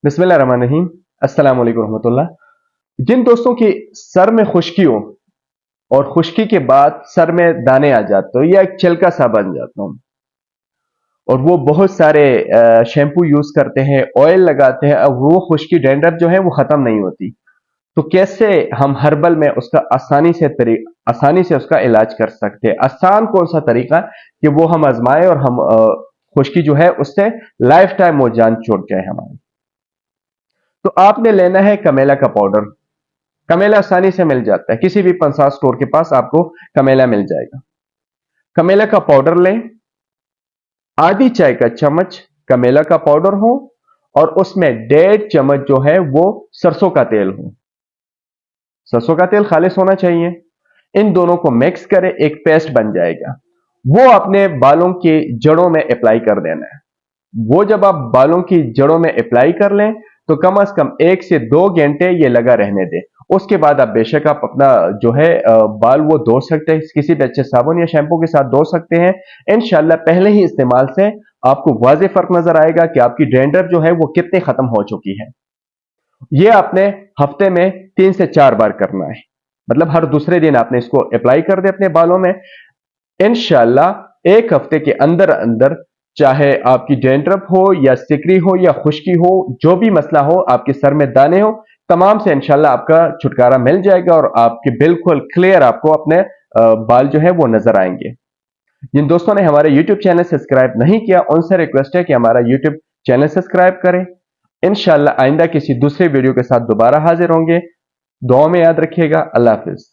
बिस्मिल्लाहिर्रहमानिर्रहीम। अस्सलाम वालेकुम रहमतुल्लाह। जिन दोस्तों की सर में खुश्की हो और खुश्की के बाद सर में दाने आ जाते हो या एक छिलका सा बन जाता हो और वो बहुत सारे शैम्पू यूज करते हैं, ऑयल लगाते हैं, अब वो खुश्की डैंड्रफ जो है वो खत्म नहीं होती, तो कैसे हम हर्बल में उसका आसानी से उसका इलाज कर सकते हैं? आसान कौन सा तरीका कि वो हम आजमाएं और हम खुश्की जो है उससे लाइफ टाइम वो जान छूट जाए हमारी। तो आपने लेना है कमेला का पाउडर। कमेला आसानी से मिल जाता है, किसी भी पंसार स्टोर के पास आपको कमेला मिल जाएगा। कमेला का पाउडर लें, आधी चाय का चम्मच कमेला का पाउडर हो और उसमें 1.5 चम्मच जो है वो सरसों का तेल हो। सरसों का तेल खालिस होना चाहिए। इन दोनों को मिक्स करें, एक पेस्ट बन जाएगा। वो अपने बालों की जड़ों में अप्लाई कर देना है। वो जब आप बालों की जड़ों में अप्लाई कर लें तो कम से कम 1 से 2 घंटे ये लगा रहने दें। उसके बाद आप बेशक आप अपना जो है बाल वो धो सकते हैं, किसी भी अच्छे साबुन या शैम्पू के साथ धो सकते हैं। इंशाल्लाह पहले ही इस्तेमाल से आपको वाज़ेह फर्क नजर आएगा कि आपकी डैंड्रफ जो है वो कितनी खत्म हो चुकी है। ये आपने हफ्ते में 3 से 4 बार करना है, मतलब हर दूसरे दिन आपने इसको अप्लाई कर दे अपने बालों में। इंशाल्लाह 1 हफ्ते के अंदर अंदर, चाहे आपकी डैंड्रफ हो या सिकरी हो या खुश्की हो, जो भी मसला हो, आपके सर में दाने हो, तमाम से इंशाल्लाह आपका छुटकारा मिल जाएगा और आपके बिल्कुल क्लियर आपको अपने बाल जो है वो नजर आएंगे। जिन दोस्तों ने हमारे YouTube चैनल सब्सक्राइब नहीं किया उनसे रिक्वेस्ट है कि हमारा YouTube चैनल सब्सक्राइब करें। इंशाल्लाह आइंदा किसी दूसरे वीडियो के साथ दोबारा हाजिर होंगे। दुआ में याद रखिएगा। अल्लाह हाफिज।